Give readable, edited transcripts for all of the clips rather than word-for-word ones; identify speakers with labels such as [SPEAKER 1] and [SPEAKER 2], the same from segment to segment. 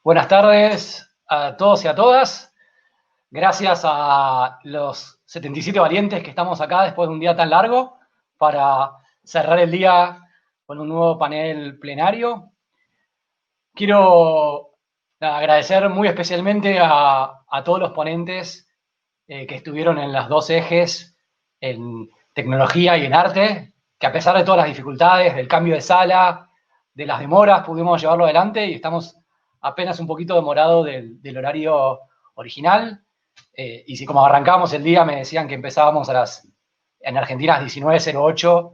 [SPEAKER 1] Buenas tardes a todos y a todas. Gracias a los 77 valientes que estamos acá después de un día tan largo para cerrar el día con un nuevo panel plenario. Quiero agradecer muy especialmente a todos los ponentes que estuvieron en las dos ejes, en tecnología y en arte, que a pesar de todas las dificultades, del cambio de sala, de las demoras, pudimos llevarlo adelante y estamos apenas un poquito demorados del horario original. Y si como arrancábamos el día me decían que empezábamos en Argentina a las 19:08,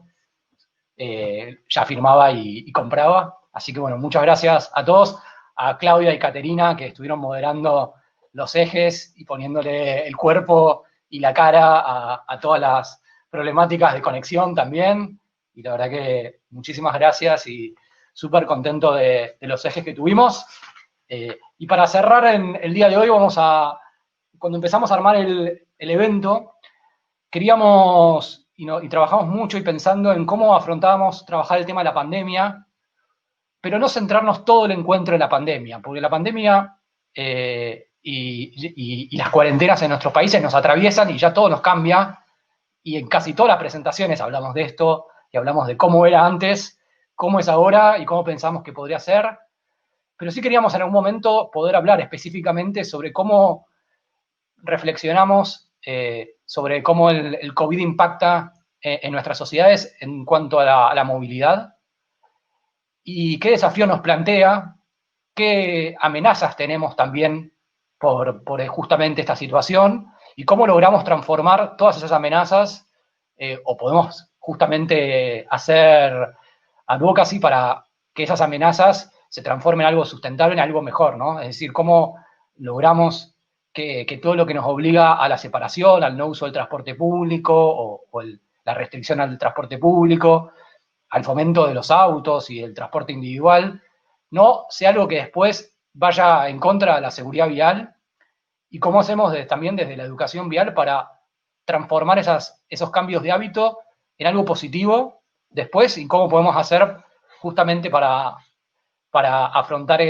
[SPEAKER 1] ya firmaba y compraba. Así que bueno, muchas gracias a todos, a Claudia y Caterina que estuvieron moderando los ejes y poniéndole el cuerpo y la cara a todas las problemáticas de conexión también. Y la verdad que muchísimas gracias y súper contento de los ejes que tuvimos. Y para cerrar en el día de hoy, cuando empezamos a armar el evento, queríamos y trabajamos mucho y pensando en cómo afrontábamos trabajar el tema de la pandemia, pero no centrarnos todo el encuentro en la pandemia, porque la pandemia y las cuarentenas en nuestros países nos atraviesan y ya todo nos cambia, y en casi todas las presentaciones hablamos de esto y hablamos de cómo era antes, cómo es ahora y cómo pensamos que podría ser, pero sí queríamos en algún momento poder hablar específicamente sobre cómo reflexionamos sobre cómo el COVID impacta en nuestras sociedades en cuanto a la movilidad y qué desafío nos plantea, qué amenazas tenemos también por justamente esta situación y cómo logramos transformar todas esas amenazas o podemos justamente hacer advocacy para que esas amenazas se transformen en algo sustentable, en algo mejor, ¿no? Es decir, cómo logramos que todo lo que nos obliga a la separación, al no uso del transporte público la restricción al transporte público, al fomento de los autos y del transporte individual, no sea algo que después vaya en contra de la seguridad vial y cómo hacemos también desde la educación vial para transformar esos cambios de hábito en algo positivo después y cómo podemos hacer justamente para afrontar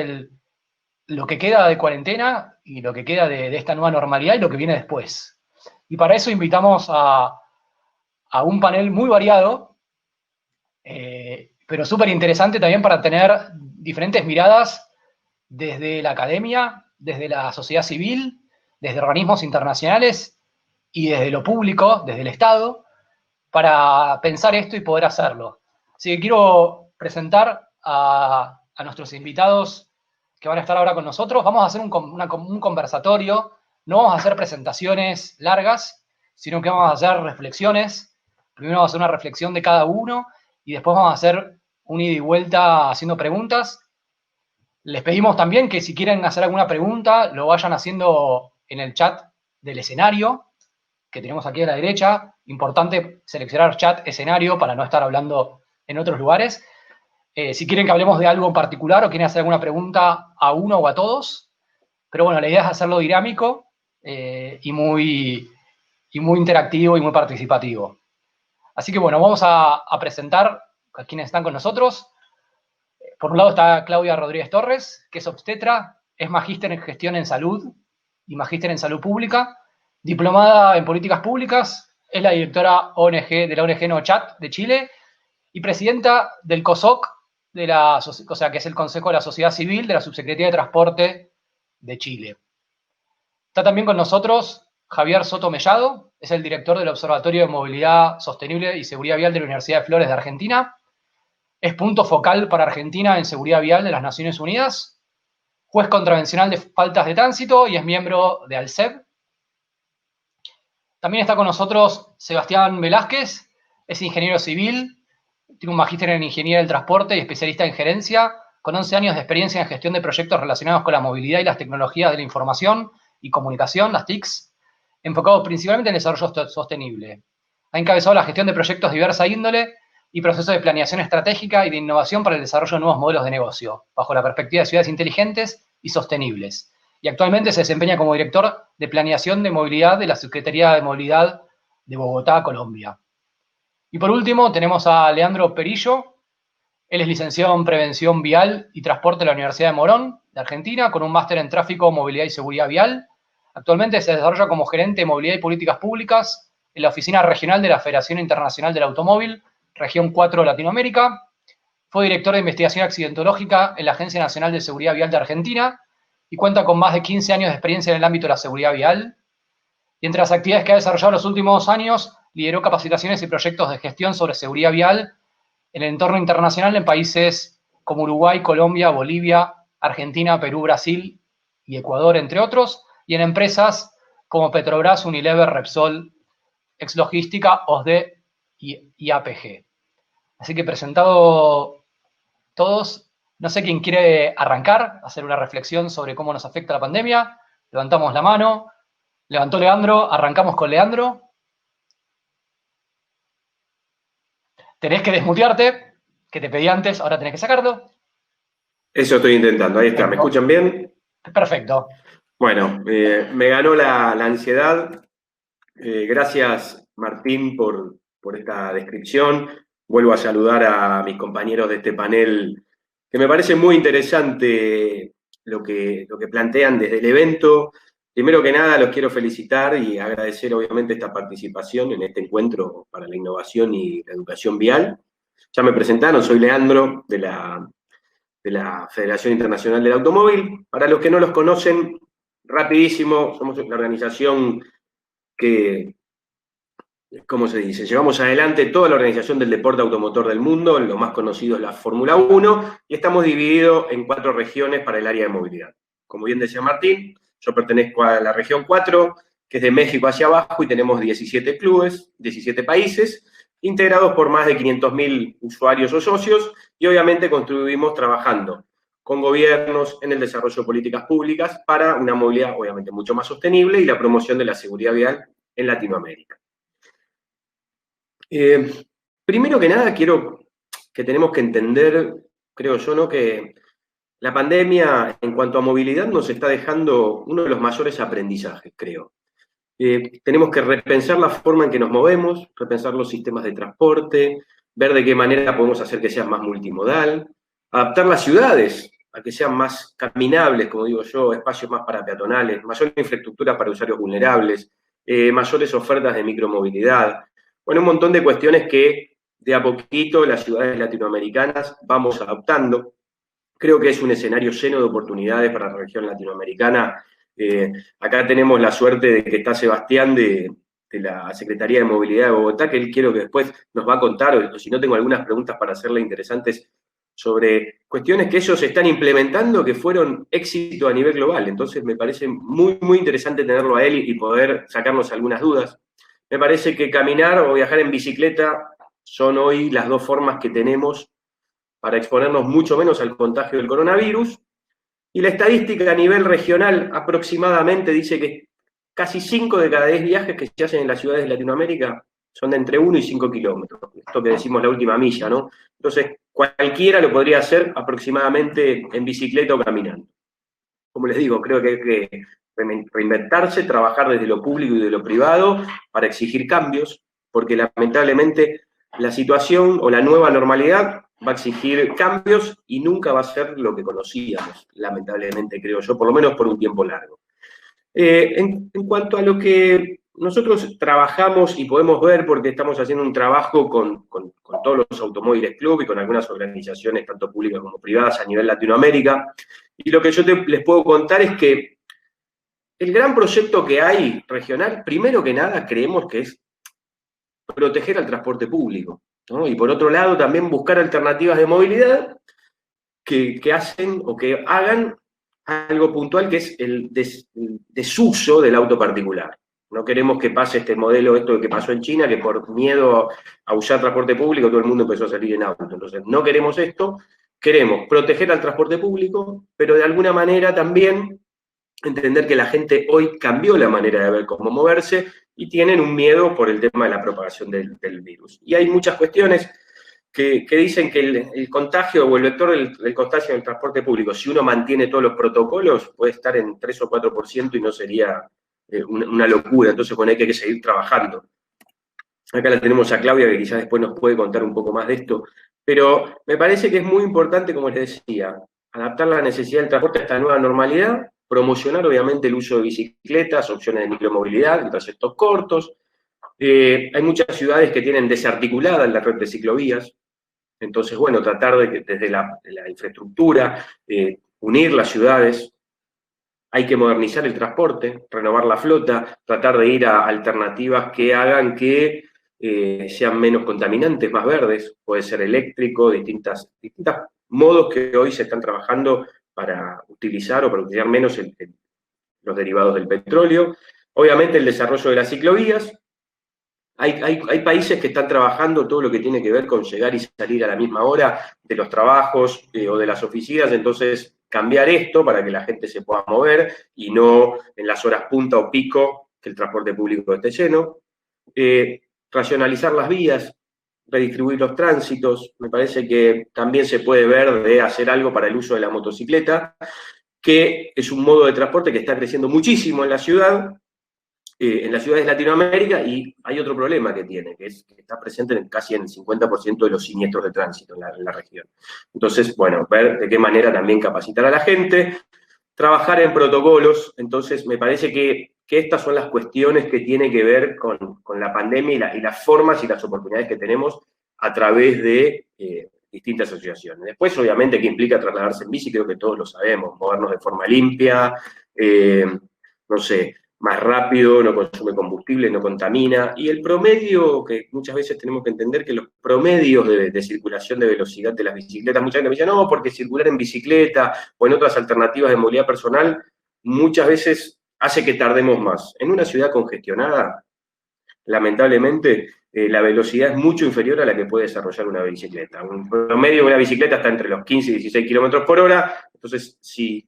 [SPEAKER 1] lo que queda de cuarentena y lo que queda de esta nueva normalidad y lo que viene después. Y para eso invitamos a un panel muy variado, pero súper interesante también para tener diferentes miradas desde la academia, desde la sociedad civil, desde organismos internacionales y desde lo público, desde el Estado, para pensar esto y poder hacerlo. Así que quiero presentar a nuestros invitados que van a estar ahora con nosotros. Vamos a hacer un conversatorio, no vamos a hacer presentaciones largas, sino que vamos a hacer reflexiones. Primero vamos a hacer una reflexión de cada uno y después vamos a hacer un ida y vuelta haciendo preguntas. Les pedimos también que si quieren hacer alguna pregunta, lo vayan haciendo en el chat del escenario, que tenemos aquí a la derecha. Importante seleccionar chat escenario para no estar hablando en otros lugares. Si quieren que hablemos de algo en particular o quieren hacer alguna pregunta a uno o a todos. Pero bueno, la idea es hacerlo dinámico y muy interactivo y muy participativo. Así que bueno, vamos a presentar a quienes están con nosotros. Por un lado está Claudia Rodríguez Torres, que es obstetra, es magíster en gestión en salud y magíster en salud pública, diplomada en políticas públicas, es la directora de la ONG No Chat de Chile y presidenta del COSOC, o sea, que es el Consejo de la Sociedad Civil de la Subsecretaría de Transporte de Chile. Está también con nosotros Javier Soto Mellado, es el director del Observatorio de Movilidad Sostenible y Seguridad Vial de la Universidad de Flores de Argentina. Es punto focal para Argentina en seguridad vial de las Naciones Unidas, juez contravencional de faltas de tránsito y es miembro de ALCEP. También está con nosotros Sebastián Velázquez, es ingeniero civil, tiene un magíster en ingeniería del transporte y especialista en gerencia, con 11 años de experiencia en gestión de proyectos relacionados con la movilidad y las tecnologías de la información y comunicación, las TICs, enfocados principalmente en el desarrollo sostenible. Ha encabezado la gestión de proyectos de diversa índole y procesos de planeación estratégica y de innovación para el desarrollo de nuevos modelos de negocio, bajo la perspectiva de ciudades inteligentes y sostenibles. Y actualmente se desempeña como director de planeación de movilidad de la Secretaría de Movilidad de Bogotá, Colombia. Y por último tenemos a Leandro Perillo, Él es licenciado en Prevención Vial y Transporte de la Universidad de Morón, de Argentina, con un máster en Tráfico, Movilidad y Seguridad Vial. Actualmente se desarrolla como gerente de Movilidad y Políticas Públicas en la Oficina Regional de la Federación Internacional del Automóvil, Región 4 de Latinoamérica. Fue director de Investigación Accidentológica en la Agencia Nacional de Seguridad Vial de Argentina y cuenta con más de 15 años de experiencia en el ámbito de la seguridad vial. Y entre las actividades que ha desarrollado en los últimos años, lideró capacitaciones y proyectos de gestión sobre seguridad vial en el entorno internacional en países como Uruguay, Colombia, Bolivia, Argentina, Perú, Brasil y Ecuador, entre otros, y en empresas como Petrobras, Unilever, Repsol, Exlogística, OSDE y APG. Así que presentado todos, no sé quién quiere arrancar, hacer una reflexión sobre cómo nos afecta la pandemia. Levantamos la mano. Levantó Leandro, arrancamos con Leandro. Tenés que desmutearte, que te pedí antes, ahora tenés que sacarlo.
[SPEAKER 2] Eso estoy intentando, ahí está, ¿me escuchan bien?
[SPEAKER 1] Perfecto.
[SPEAKER 2] Bueno, me ganó la ansiedad. Gracias, Martín, por esta descripción. Vuelvo a saludar a mis compañeros de este panel, que me parece muy interesante lo que plantean desde el evento. Primero que nada, los quiero felicitar y agradecer, obviamente, esta participación en este encuentro para la innovación y la educación vial. Ya me presentaron, soy Leandro, de la Federación Internacional del Automóvil. Para los que no los conocen, rapidísimo, somos la organización que, ¿cómo se dice? Llevamos adelante toda la organización del deporte automotor del mundo, lo más conocido es la Fórmula 1, y estamos divididos en 4 regiones para el área de movilidad. Como bien decía Martín, yo pertenezco a la región 4, que es de México hacia abajo, y tenemos 17 clubes, 17 países, integrados por más de 500.000 usuarios o socios, y obviamente contribuimos trabajando con gobiernos en el desarrollo de políticas públicas para una movilidad obviamente mucho más sostenible y la promoción de la seguridad vial en Latinoamérica. Primero que nada, tenemos que entender, creo yo, ¿no?, que la pandemia en cuanto a movilidad nos está dejando uno de los mayores aprendizajes, creo. Tenemos que repensar la forma en que nos movemos, repensar los sistemas de transporte, ver de qué manera podemos hacer que sean más multimodal, adaptar las ciudades a que sean más caminables, como digo yo, espacios más para peatonales, mayor infraestructura para usuarios vulnerables, mayores ofertas de micromovilidad. Bueno, un montón de cuestiones que de a poquito las ciudades latinoamericanas vamos adoptando. Creo que es un escenario lleno de oportunidades para la región latinoamericana. Acá tenemos la suerte de que está Sebastián de la Secretaría de Movilidad de Bogotá, que él quiero que después nos va a contar, o si no tengo algunas preguntas para hacerle interesantes sobre cuestiones que ellos están implementando que fueron éxito a nivel global. Entonces me parece muy, muy interesante tenerlo a él y poder sacarnos algunas dudas. Me parece que caminar o viajar en bicicleta son hoy las dos formas que tenemos para exponernos mucho menos al contagio del coronavirus. Y la estadística a nivel regional aproximadamente dice que casi 5 de cada 10 viajes que se hacen en las ciudades de Latinoamérica son de entre 1 y 5 kilómetros. Esto que decimos la última milla, ¿no? Entonces, cualquiera lo podría hacer aproximadamente en bicicleta o caminando. Como les digo, creo que hay que reinventarse, trabajar desde lo público y de lo privado para exigir cambios, porque lamentablemente la situación o la nueva normalidad va a exigir cambios y nunca va a ser lo que conocíamos, lamentablemente, creo yo, por lo menos por un tiempo largo. En cuanto a lo que nosotros trabajamos y podemos ver, porque estamos haciendo un trabajo con todos los automóviles club y con algunas organizaciones, tanto públicas como privadas, a nivel Latinoamérica, y lo que yo les puedo contar es que el gran proyecto que hay regional, primero que nada, creemos que es proteger al transporte público, ¿no? Y por otro lado, también buscar alternativas de movilidad que hacen o que hagan algo puntual, que es el desuso del auto particular. No queremos que pase este modelo, esto que pasó en China, que por miedo a usar transporte público todo el mundo empezó a salir en auto. Entonces, no queremos esto, queremos proteger al transporte público, pero de alguna manera también entender que la gente hoy cambió la manera de ver cómo moverse y tienen un miedo por el tema de la propagación del virus. Y hay muchas cuestiones que dicen que el contagio o el vector del contagio en el transporte público, si uno mantiene todos los protocolos, puede estar en 3 o 4% y no sería una locura. Entonces, bueno, hay que seguir trabajando. Acá la tenemos a Claudia, que quizás después nos puede contar un poco más de esto. Pero me parece que es muy importante, como les decía, adaptar la necesidad del transporte a esta nueva normalidad, promocionar obviamente el uso de bicicletas, opciones de micromovilidad, de trayectos cortos. Hay muchas ciudades que tienen desarticulada la red de ciclovías, entonces, bueno, tratar de que desde la infraestructura, unir las ciudades. Hay que modernizar el transporte, renovar la flota, tratar de ir a alternativas que hagan que sean menos contaminantes, más verdes, puede ser eléctrico, distintos modos que hoy se están trabajando para utilizar o para utilizar menos los derivados del petróleo. Obviamente el desarrollo de las ciclovías. Hay países que están trabajando todo lo que tiene que ver con llegar y salir a la misma hora de los trabajos o de las oficinas, entonces cambiar esto para que la gente se pueda mover y no en las horas punta o pico que el transporte público esté lleno. Racionalizar las vías, redistribuir los tránsitos, me parece que también se puede ver de hacer algo para el uso de la motocicleta, que es un modo de transporte que está creciendo muchísimo en la ciudad, en las ciudades de Latinoamérica, y hay otro problema que tiene, que es que está presente casi en el 50% de los siniestros de tránsito en la región. Entonces, bueno, ver de qué manera también capacitar a la gente, trabajar en protocolos. Entonces, me parece que estas son las cuestiones que tienen que ver con la pandemia y las formas y las oportunidades que tenemos a través de distintas asociaciones. Después, obviamente, que implica trasladarse en bici, creo que todos lo sabemos, movernos de forma limpia, no sé, más rápido, no consume combustible, no contamina, y el promedio, que muchas veces tenemos que entender que los promedios de circulación de velocidad de las bicicletas, mucha gente me dice, no, porque circular en bicicleta o en otras alternativas de movilidad personal, muchas veces hace que tardemos más. En una ciudad congestionada, lamentablemente, la velocidad es mucho inferior a la que puede desarrollar una bicicleta. Un promedio de una bicicleta está entre los 15 y 16 kilómetros por hora, entonces si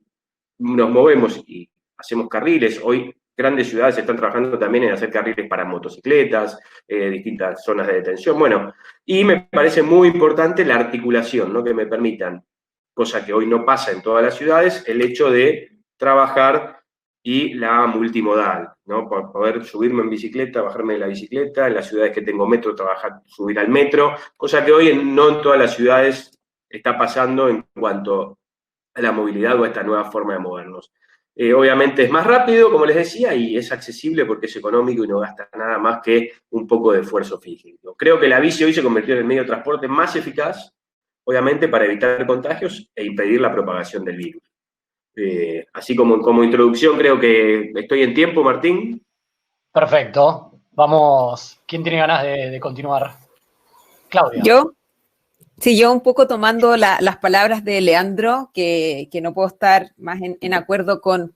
[SPEAKER 2] nos movemos y hacemos carriles, hoy grandes ciudades están trabajando también en hacer carriles para motocicletas, distintas zonas de detención, bueno, y me parece muy importante la articulación, ¿no? Que me permitan, cosa que hoy no pasa en todas las ciudades, el hecho de trabajar y la multimodal, ¿no? Por poder subirme en bicicleta, bajarme de la bicicleta, en las ciudades que tengo metro, trabajar, subir al metro, cosa que hoy no en todas las ciudades está pasando en cuanto a la movilidad o a esta nueva forma de movernos. Obviamente es más rápido, como les decía, y es accesible porque es económico y no gasta nada más que un poco de esfuerzo físico. Creo que la bici hoy se convirtió en el medio de transporte más eficaz, obviamente para evitar contagios e impedir la propagación del virus. Así como introducción, creo que estoy en tiempo, Martín.
[SPEAKER 1] Perfecto. Vamos. ¿Quién tiene ganas de continuar? Claudia.
[SPEAKER 3] ¿Yo? Sí, yo un poco tomando las palabras de Leandro, que no puedo estar más en acuerdo con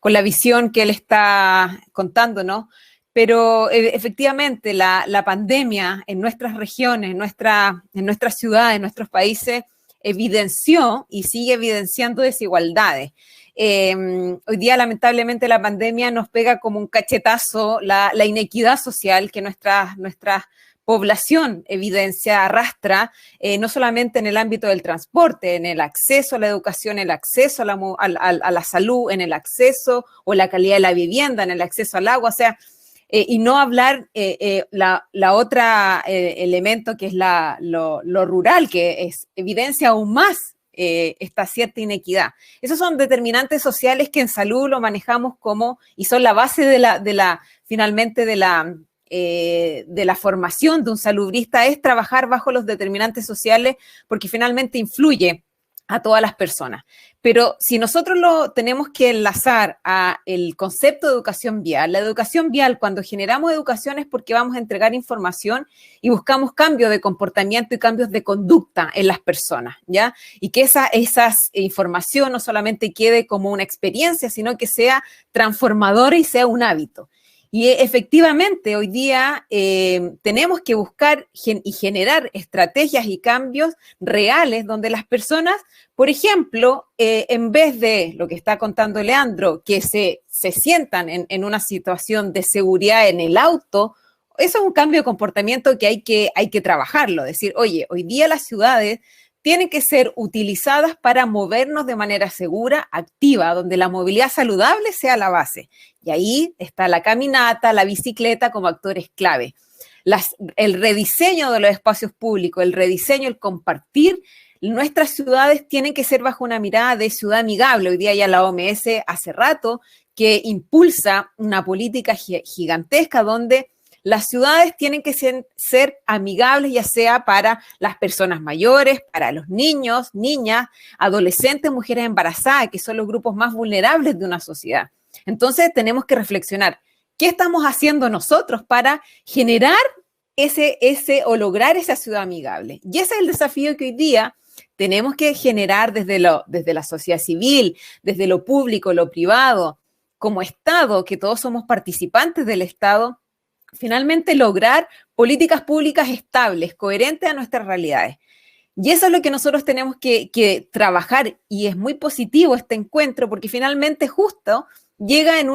[SPEAKER 3] la visión que él está contando, ¿no? Pero efectivamente la pandemia en nuestras regiones, en nuestras ciudades, en nuestros países, evidenció y sigue evidenciando desigualdades. Hoy día, lamentablemente, la pandemia nos pega como un cachetazo la inequidad social que nuestra población evidencia, arrastra, no solamente en el ámbito del transporte, en el acceso a la educación, el acceso a la salud, en el acceso o la calidad de la vivienda, en el acceso al agua, o sea, y no hablar la otra elemento que es lo rural, que evidencia aún más esta cierta inequidad. Esos son determinantes sociales que en salud lo manejamos como, y son la base finalmente de la formación de un salubrista, es trabajar bajo los determinantes sociales porque finalmente influye a todas las personas. Pero si nosotros lo tenemos que enlazar a el concepto de educación vial, la educación vial, cuando generamos educación es porque vamos a entregar información y buscamos cambios de comportamiento y cambios de conducta en las personas, ¿ya? Y que esa información no solamente quede como una experiencia, sino que sea transformadora y sea un hábito. Y efectivamente, hoy día tenemos que buscar y generar estrategias y cambios reales donde las personas, por ejemplo, en vez de lo que está contando Leandro, que se sientan en una situación de seguridad en el auto, eso es un cambio de comportamiento que hay que trabajarlo. Decir, oye, hoy día las ciudades tienen que ser utilizadas para movernos de manera segura, activa, donde la movilidad saludable sea la base. Y ahí está la caminata, la bicicleta como actores clave. el rediseño de los espacios públicos, el rediseño, el compartir. Nuestras ciudades tienen que ser bajo una mirada de ciudad amigable. Hoy día ya la OMS hace rato que impulsa una política gigantesca donde las ciudades tienen que ser amigables, ya sea para las personas mayores, para los niños, niñas, adolescentes, mujeres embarazadas, que son los grupos más vulnerables de una sociedad. Entonces tenemos que reflexionar, ¿qué estamos haciendo nosotros para generar o lograr esa ciudad amigable? Y ese es el desafío que hoy día tenemos que generar desde la sociedad civil, desde lo público, lo privado, como Estado, que todos somos participantes del Estado, finalmente lograr políticas públicas estables, coherentes a nuestras realidades. Y eso es lo que nosotros tenemos que trabajar, y es muy positivo este encuentro porque finalmente justo llega en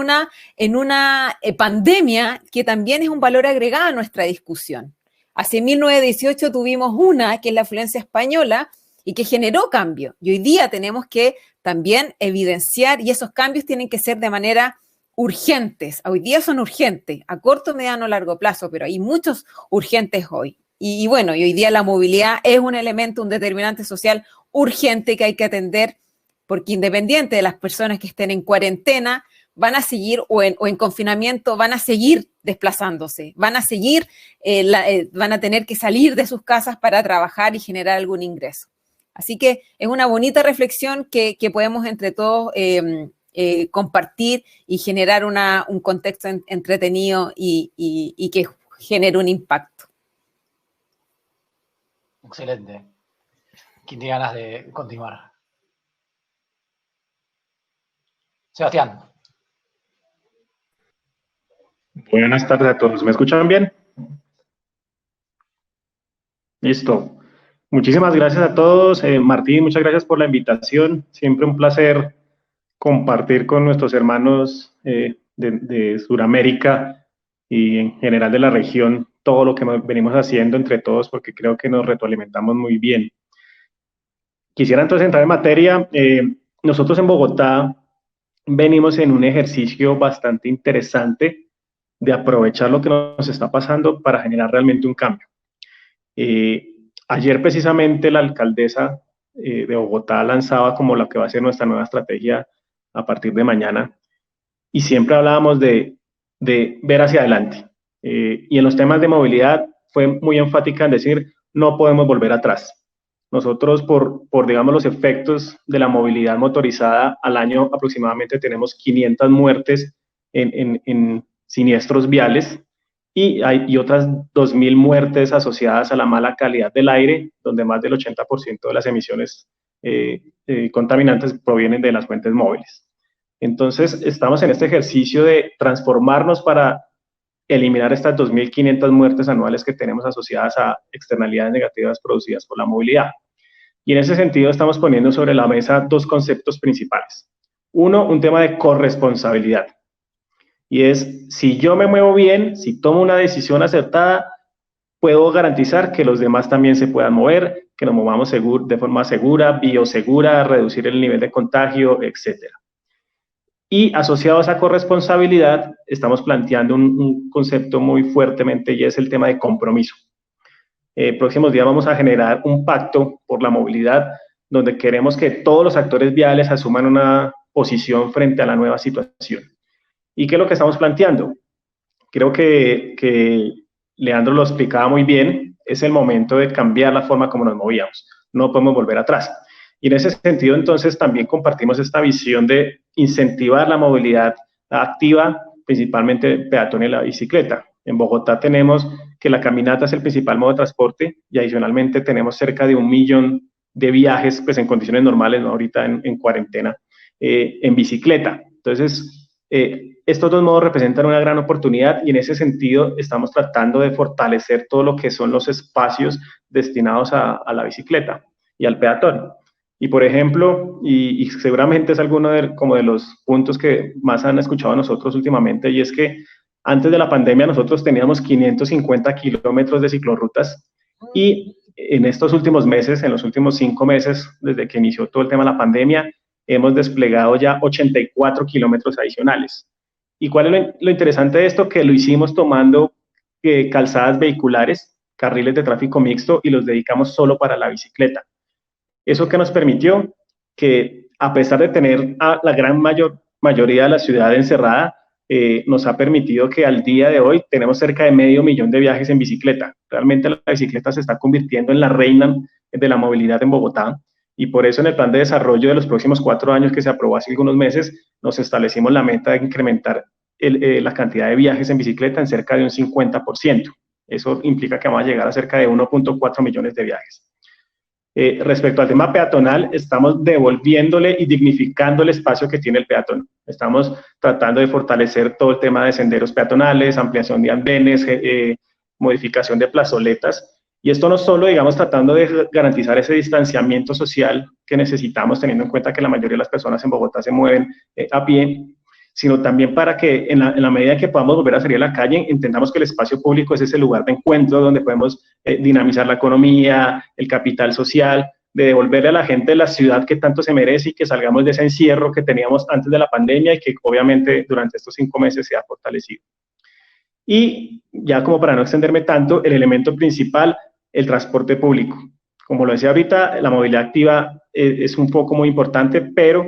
[SPEAKER 3] una pandemia que también es un valor agregado a nuestra discusión. Hace 1918 tuvimos una, que es la afluencia española, y que generó cambio. Y hoy día tenemos que también evidenciar, y esos cambios tienen que ser de manera urgentes. Hoy día son urgentes, a corto, mediano, largo plazo, pero hay muchos urgentes hoy. Y bueno, y hoy día la movilidad es un elemento, un determinante social urgente que hay que atender, porque independiente de las personas que estén en cuarentena, van a seguir, o en confinamiento, van a seguir desplazándose, van a tener que salir de sus casas para trabajar y generar algún ingreso. Así que es una bonita reflexión que podemos entre todos compartir y generar un contexto entretenido y que genere un impacto.
[SPEAKER 1] Excelente. ¿Quién tiene ganas de continuar? Sebastián.
[SPEAKER 4] Buenas tardes a todos. ¿Me escuchan bien? Listo. Muchísimas gracias a todos. Martín, muchas gracias por la invitación. Siempre un placer compartir con nuestros hermanos de Sudamérica y en general de la región todo lo que venimos haciendo entre todos, porque creo que nos retroalimentamos muy bien. Quisiera entonces entrar en materia. Nosotros en Bogotá venimos en un ejercicio bastante interesante de aprovechar lo que nos está pasando para generar realmente un cambio. Ayer precisamente la alcaldesa de Bogotá lanzaba como lo que va a ser nuestra nueva estrategia a partir de mañana, y siempre hablábamos de ver hacia adelante. Y en los temas de movilidad fue muy enfática en decir, no podemos volver atrás. Nosotros, por digamos, los efectos de la movilidad motorizada, al año aproximadamente tenemos 500 muertes en siniestros viales, y hay otras 2.000 muertes asociadas a la mala calidad del aire, donde más del 80% de las emisiones contaminantes provienen de las fuentes móviles. Entonces, estamos en este ejercicio de transformarnos para eliminar estas 2.500 muertes anuales que tenemos asociadas a externalidades negativas producidas por la movilidad. Y en ese sentido estamos poniendo sobre la mesa dos conceptos principales. Uno, un tema de corresponsabilidad. Y es, si yo me muevo bien, si tomo una decisión acertada, puedo garantizar que los demás también se puedan mover, que nos movamos de forma segura, biosegura, reducir el nivel de contagio, etc. Y asociado a esa corresponsabilidad, estamos planteando un concepto muy fuertemente, y es el tema de compromiso. Próximos días vamos a generar un pacto por la movilidad, donde queremos que todos los actores viales asuman una posición frente a la nueva situación. ¿Y qué es lo que estamos planteando? Creo que Leandro lo explicaba muy bien, es el momento de cambiar la forma como nos movíamos, no podemos volver atrás. Y en ese sentido, entonces, también compartimos esta visión de incentivar la movilidad activa, principalmente peatón y la bicicleta. En Bogotá tenemos que la caminata es el principal modo de transporte, y adicionalmente tenemos cerca de 1 millón de viajes, pues en condiciones normales, no ahorita en cuarentena, en bicicleta. Entonces, estos dos modos representan una gran oportunidad, y en ese sentido estamos tratando de fortalecer todo lo que son los espacios destinados a la bicicleta y al peatón. Y por ejemplo, y seguramente es alguno de los puntos que más han escuchado nosotros últimamente, y es que antes de la pandemia nosotros teníamos 550 kilómetros de ciclorrutas, y en estos últimos meses, en los últimos 5 meses, desde que inició todo el tema de la pandemia, hemos desplegado ya 84 kilómetros adicionales. ¿Y cuál es lo interesante de esto? Que lo hicimos tomando calzadas vehiculares, carriles de tráfico mixto, y los dedicamos solo para la bicicleta. Eso que nos permitió que, a pesar de tener a la gran mayoría de la ciudad encerrada, nos ha permitido que al día de hoy tenemos cerca de 500.000 de viajes en bicicleta. Realmente la bicicleta se está convirtiendo en la reina de la movilidad en Bogotá, y por eso en el plan de desarrollo de los próximos 4 años, que se aprobó hace algunos meses, nos establecimos la meta de incrementar la cantidad de viajes en bicicleta en cerca de un 50%. Eso implica que vamos a llegar a cerca de 1.4 millones de viajes. Respecto al tema peatonal, estamos devolviéndole y dignificando el espacio que tiene el peatón. Estamos tratando de fortalecer todo el tema de senderos peatonales, ampliación de andenes, modificación de plazoletas. Y esto no solo, digamos, tratando de garantizar ese distanciamiento social que necesitamos, teniendo en cuenta que la mayoría de las personas en Bogotá se mueven a pie, sino también para que en la medida que podamos volver a salir a la calle, entendamos que el espacio público es ese lugar de encuentro donde podemos dinamizar la economía, el capital social, de devolverle a la gente la ciudad que tanto se merece y que salgamos de ese encierro que teníamos antes de la pandemia y que obviamente durante estos 5 meses se ha fortalecido. Y ya como para no extenderme tanto, el elemento principal, el transporte público. Como lo decía ahorita, la movilidad activa es un foco muy importante, pero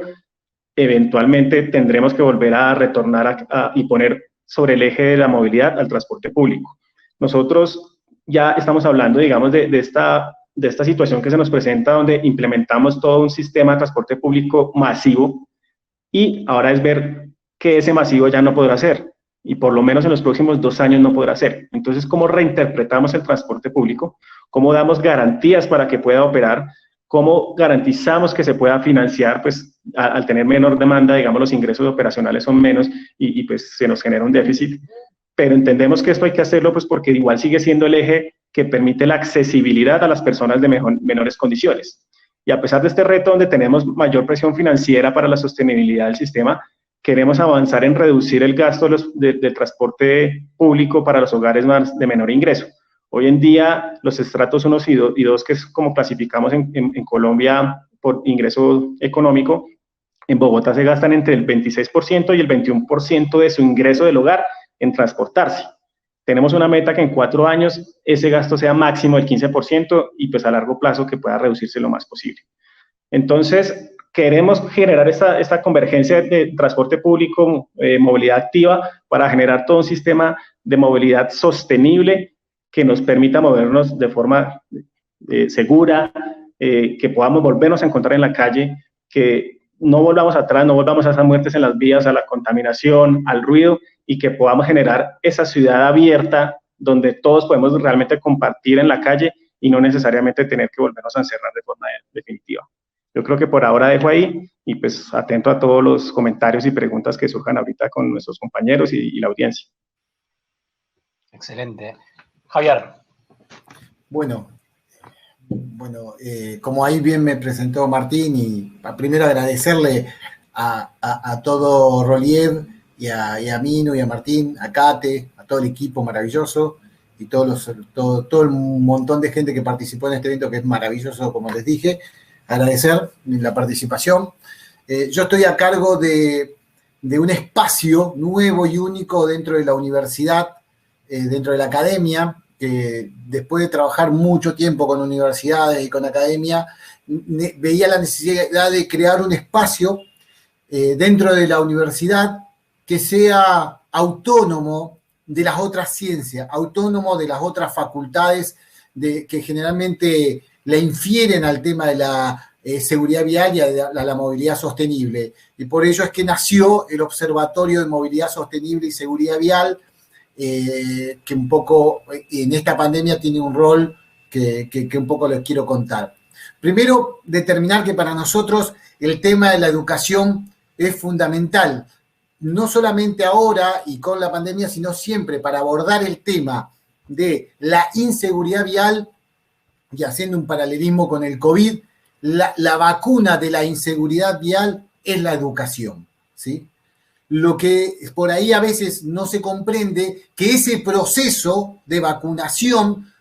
[SPEAKER 4] eventualmente tendremos que volver a retornar y poner sobre el eje de la movilidad al transporte público. Nosotros ya estamos hablando, digamos, de esta situación que se nos presenta, donde implementamos todo un sistema de transporte público masivo, y ahora es ver que ese masivo ya no podrá ser, y por lo menos en los próximos 2 años no podrá ser. Entonces, ¿cómo reinterpretamos el transporte público? ¿Cómo damos garantías para que pueda operar? ¿Cómo garantizamos que se pueda financiar? Pues al tener menor demanda, digamos, los ingresos operacionales son menos y pues se nos genera un déficit. Pero entendemos que esto hay que hacerlo pues porque igual sigue siendo el eje que permite la accesibilidad a las personas de menores condiciones. Y a pesar de este reto donde tenemos mayor presión financiera para la sostenibilidad del sistema, queremos avanzar en reducir el gasto del transporte público para los hogares de menor ingreso. Hoy en día, los estratos 1 y 2, que es como clasificamos en Colombia por ingreso económico, en Bogotá se gastan entre el 26% y el 21% de su ingreso del hogar en transportarse. Tenemos una meta que en 4 años ese gasto sea máximo del 15% y pues a largo plazo que pueda reducirse lo más posible. Entonces, queremos generar esta convergencia de transporte público, movilidad activa, para generar todo un sistema de movilidad sostenible que nos permita movernos de forma segura, que podamos volvernos a encontrar en la calle, que no volvamos atrás, no volvamos a esas muertes en las vías, a la contaminación, al ruido, y que podamos generar esa ciudad abierta donde todos podemos realmente compartir en la calle y no necesariamente tener que volvernos a encerrar de forma definitiva. Yo creo que por ahora dejo ahí y pues atento a todos los comentarios y preguntas que surjan ahorita con nuestros compañeros y la audiencia.
[SPEAKER 1] Excelente. Javier.
[SPEAKER 5] Bueno, como ahí bien me presentó Martín, y primero agradecerle a todo Roliev y a Mino y a Martín, a Kate, a todo el equipo maravilloso y todo el montón de gente que participó en este evento, que es maravilloso, como les dije. Agradecer la participación. Yo estoy a cargo de un espacio nuevo y único dentro de la universidad, dentro de la academia, que después de trabajar mucho tiempo con universidades y con academia, veía la necesidad de crear un espacio dentro de la universidad que sea autónomo de las otras ciencias, autónomo de las otras facultades que generalmente le infieren al tema de la seguridad vial y a la movilidad sostenible. Y por ello es que nació el Observatorio de Movilidad Sostenible y Seguridad Vial, que un poco en esta pandemia tiene un rol que un poco les quiero contar. Primero, determinar que para nosotros el tema de la educación es fundamental, no solamente ahora y con la pandemia, sino siempre para abordar el tema de la inseguridad vial, y haciendo un paralelismo con el COVID, la vacuna de la inseguridad vial es la educación, ¿sí? Lo que por ahí a veces no se comprende, que ese proceso de vacunación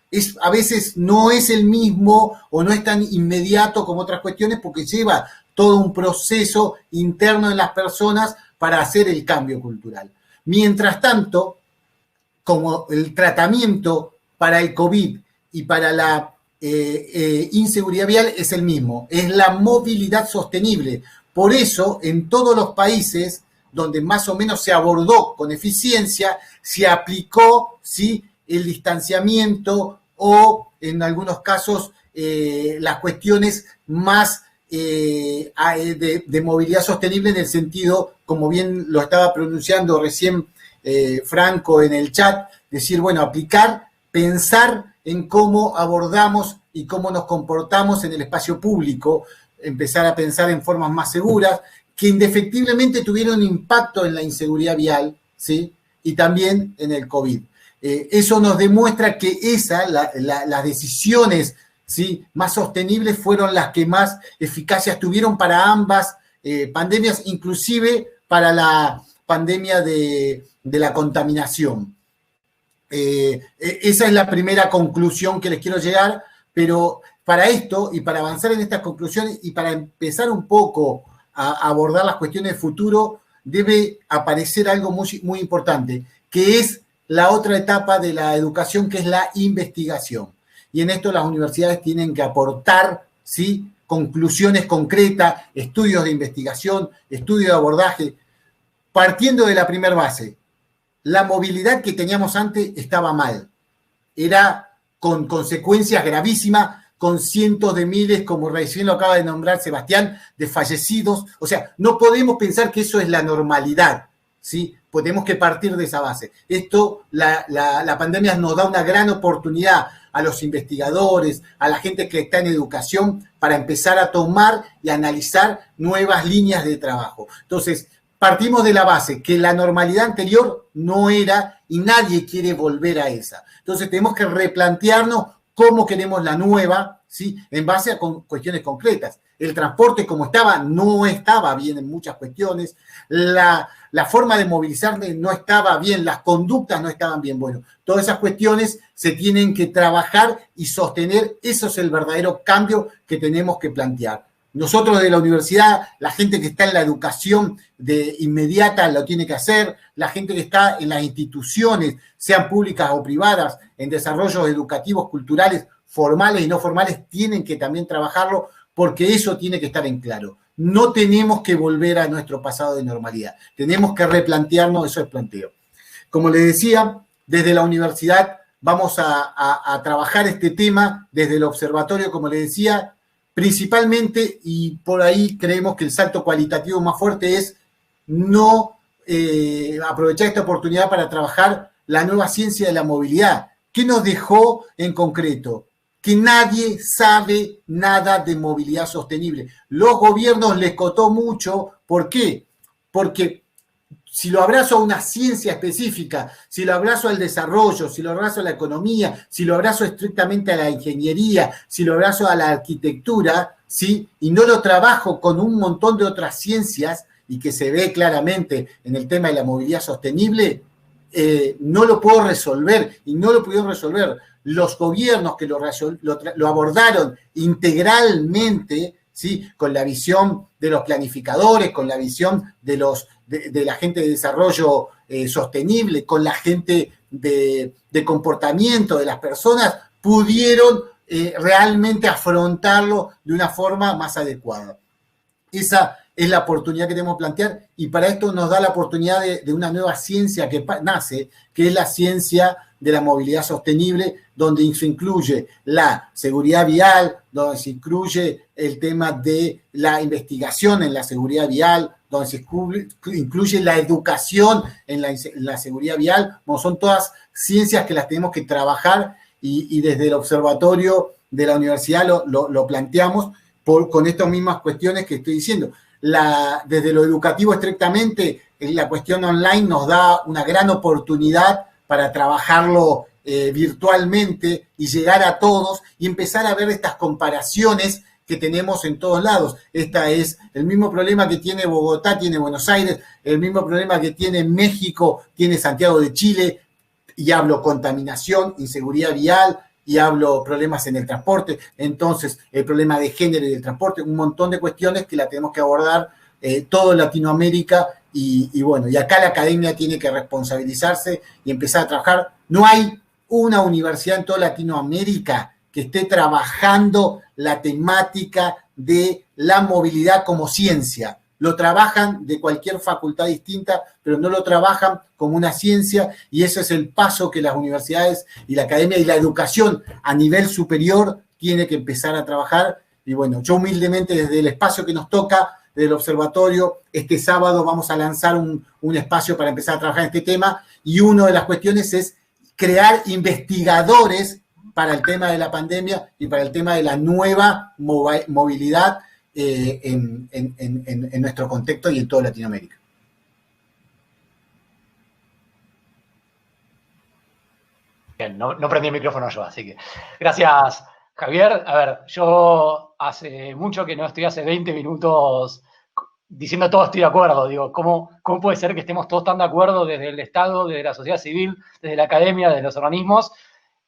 [SPEAKER 5] a veces no es el mismo o no es tan inmediato como otras cuestiones, porque lleva todo un proceso interno en las personas para hacer el cambio cultural. Mientras tanto, como el tratamiento para el COVID y para la inseguridad vial es el mismo, es la movilidad sostenible. Por eso, en todos los países donde más o menos se abordó con eficiencia, se aplicó, ¿sí?, el distanciamiento o, en algunos casos, las cuestiones más de movilidad sostenible en el sentido, como bien lo estaba pronunciando recién Franco en el chat, decir, bueno, aplicar, pensar en cómo abordamos y cómo nos comportamos en el espacio público, empezar a pensar en formas más seguras, que indefectiblemente tuvieron impacto en la inseguridad vial, ¿sí?, y también en el COVID. Eso nos demuestra que las decisiones, ¿sí?, más sostenibles fueron las que más eficacia tuvieron para ambas pandemias, inclusive para la pandemia de la contaminación. Esa es la primera conclusión que les quiero llegar, pero para esto y para avanzar en estas conclusiones y para empezar un poco a abordar las cuestiones de futuro, debe aparecer algo muy, muy importante, que es la otra etapa de la educación, que es la investigación. Y en esto las universidades tienen que aportar, ¿sí?, conclusiones concretas, estudios de investigación, estudios de abordaje, partiendo de la primera base. La movilidad que teníamos antes estaba mal. Era con consecuencias gravísimas, con cientos de miles, como recién lo acaba de nombrar Sebastián, de fallecidos. O sea, no podemos pensar que eso es la normalidad, ¿sí? Tenemos que partir de esa base. Esto, la pandemia nos da una gran oportunidad a los investigadores, a la gente que está en educación, para empezar a tomar y analizar nuevas líneas de trabajo. Entonces, partimos de la base que la normalidad anterior no era y nadie quiere volver a esa. Entonces, tenemos que replantearnos cómo queremos la nueva, ¿sí?, en base a cuestiones concretas. El transporte como estaba, no estaba bien en muchas cuestiones, la forma de movilizarse no estaba bien, las conductas no estaban bien. Bueno, todas esas cuestiones se tienen que trabajar y sostener. Eso es el verdadero cambio que tenemos que plantear. Nosotros de la universidad, la gente que está en la educación de inmediata lo tiene que hacer, la gente que está en las instituciones, sean públicas o privadas, en desarrollos educativos, culturales, formales y no formales, tienen que también trabajarlo, porque eso tiene que estar en claro. No tenemos que volver a nuestro pasado de normalidad, tenemos que replantearnos esos planteos. Como les decía, desde la universidad vamos a trabajar este tema desde el observatorio, como les decía, principalmente, y por ahí creemos que el salto cualitativo más fuerte es no aprovechar esta oportunidad para trabajar la nueva ciencia de la movilidad. ¿Qué nos dejó en concreto? Que nadie sabe nada de movilidad sostenible. Los gobiernos les costó mucho. ¿Por qué? Porque si lo abrazo a una ciencia específica, si lo abrazo al desarrollo, si lo abrazo a la economía, si lo abrazo estrictamente a la ingeniería, si lo abrazo a la arquitectura, ¿sí?, y no lo trabajo con un montón de otras ciencias, y que se ve claramente en el tema de la movilidad sostenible, no lo puedo resolver, y no lo pudieron resolver. Los gobiernos que lo abordaron integralmente, ¿sí?, con la visión de los planificadores, con la visión de la gente de desarrollo sostenible, con la gente de comportamiento de las personas, pudieron realmente afrontarlo de una forma más adecuada. Esa es la oportunidad que tenemos que plantear, y para esto nos da la oportunidad de una nueva ciencia que nace, que es la ciencia de la movilidad sostenible, donde se incluye la seguridad vial, donde se incluye el tema de la investigación en la seguridad vial, donde se incluye la educación en la seguridad vial. Bueno, son todas ciencias que las tenemos que trabajar, y desde el observatorio de la universidad lo planteamos con estas mismas cuestiones que estoy diciendo. Desde lo educativo estrictamente, la cuestión online nos da una gran oportunidad para trabajarlo virtualmente y llegar a todos y empezar a ver estas comparaciones que tenemos en todos lados. Esta es el mismo problema que tiene Bogotá, tiene Buenos Aires, el mismo problema que tiene México, tiene Santiago de Chile, y hablo contaminación, inseguridad vial, y hablo problemas en el transporte, entonces el problema de género y del transporte, un montón de cuestiones que la tenemos que abordar todo Latinoamérica, y bueno, y acá la academia tiene que responsabilizarse y empezar a trabajar No hay una universidad en toda Latinoamérica que esté trabajando la temática de la movilidad como ciencia. Lo trabajan de cualquier facultad distinta, pero no lo trabajan como una ciencia, y ese es el paso que las universidades y la academia y la educación a nivel superior tiene que empezar a trabajar. Y bueno, yo humildemente desde el espacio que nos toca, del observatorio, este sábado vamos a lanzar un espacio para empezar a trabajar en este tema, y una de las cuestiones es crear investigadores para el tema de la pandemia y para el tema de la nueva movilidad en nuestro contexto y en toda Latinoamérica.
[SPEAKER 1] Bien, no prendí el micrófono yo, así que gracias, Javier. A ver, yo hace mucho que no estoy, hace 20 minutos diciendo todo estoy de acuerdo. Digo, ¿cómo puede ser que estemos todos tan de acuerdo desde el Estado, desde la sociedad civil, desde la academia, desde los organismos?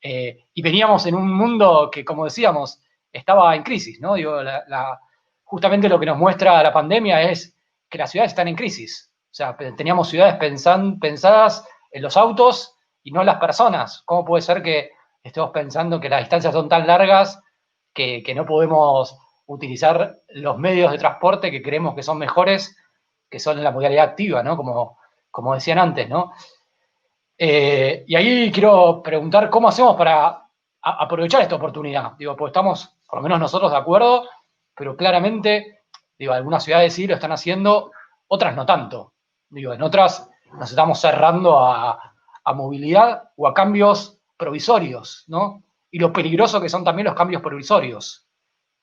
[SPEAKER 1] Y veníamos en un mundo que, como decíamos, estaba en crisis, ¿no? Digo, justamente lo que nos muestra la pandemia es que las ciudades están en crisis. O sea, teníamos ciudades pensadas en los autos y no en las personas. ¿Cómo puede ser que estemos pensando que las distancias son tan largas que no podemos utilizar los medios de transporte que creemos que son mejores, que son la modalidad activa, ¿no? Como decían antes, ¿no? Y ahí quiero preguntar cómo hacemos para aprovechar esta oportunidad. Digo, pues estamos, por lo menos nosotros, de acuerdo, pero claramente, digo, algunas ciudades sí lo están haciendo, otras no tanto. Digo, en otras nos estamos cerrando a movilidad o a cambios provisorios, ¿no? Y lo peligroso que son también los cambios provisorios,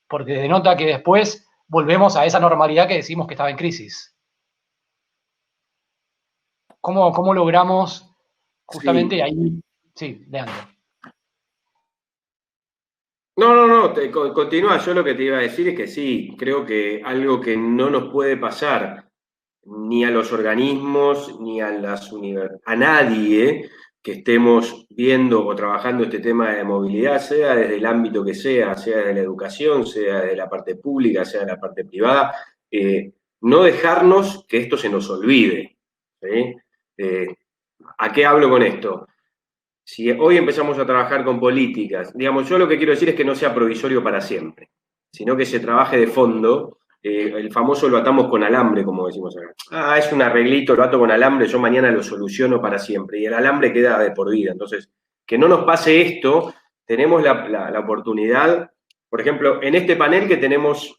[SPEAKER 1] porque denota que después volvemos a esa normalidad que decimos que estaba en crisis. ¿Cómo logramos justamente sí. Ahí? Sí, Leandro.
[SPEAKER 2] No, continúa. Yo lo que te iba a decir es que sí, creo que algo que no nos puede pasar ni a los organismos, ni a nadie que estemos viendo o trabajando este tema de movilidad, sea desde el ámbito que sea desde la educación, sea desde la parte pública, sea de la parte privada, no dejarnos que esto se nos olvide, ¿sí? ¿A qué hablo con esto? Si hoy empezamos a trabajar con políticas, digamos, yo lo que quiero decir es que no sea provisorio para siempre, sino que se trabaje de fondo. El famoso lo atamos con alambre, como decimos acá. Es un arreglito, lo ato con alambre, yo mañana lo soluciono para siempre. Y el alambre queda de por vida. Entonces, que no nos pase esto, tenemos la oportunidad, por ejemplo, en este panel que tenemos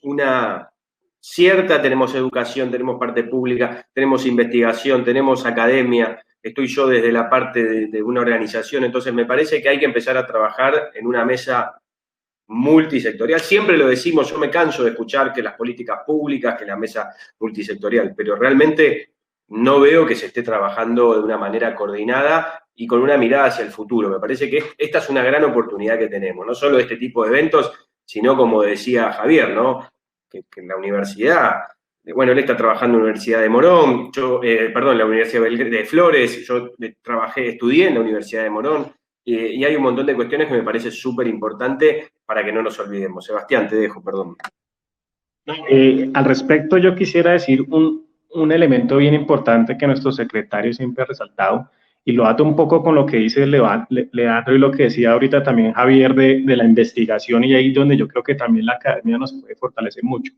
[SPEAKER 2] tenemos educación, tenemos parte pública, tenemos investigación, tenemos academia, estoy yo desde la parte de una organización, entonces me parece que hay que empezar a trabajar en una mesa multisectorial. Siempre lo decimos, yo me canso de escuchar que las políticas públicas, que la mesa multisectorial, pero realmente no veo que se esté trabajando de una manera coordinada y con una mirada hacia el futuro. Me parece que esta es una gran oportunidad que tenemos, no solo de este tipo de eventos, sino como decía Javier, ¿no? Que en la universidad, bueno, él está trabajando en la Universidad de Morón, la Universidad de Flores, yo estudié en la Universidad de Morón, y hay un montón de cuestiones que me parece súper importante para que no nos olvidemos. Sebastián, te dejo, perdón.
[SPEAKER 4] Al respecto, yo quisiera decir un elemento bien importante que nuestro secretario siempre ha resaltado, y lo ato un poco con lo que dice Leandro y lo que decía ahorita también Javier de la investigación, y ahí donde yo creo que también la academia nos puede fortalecer mucho.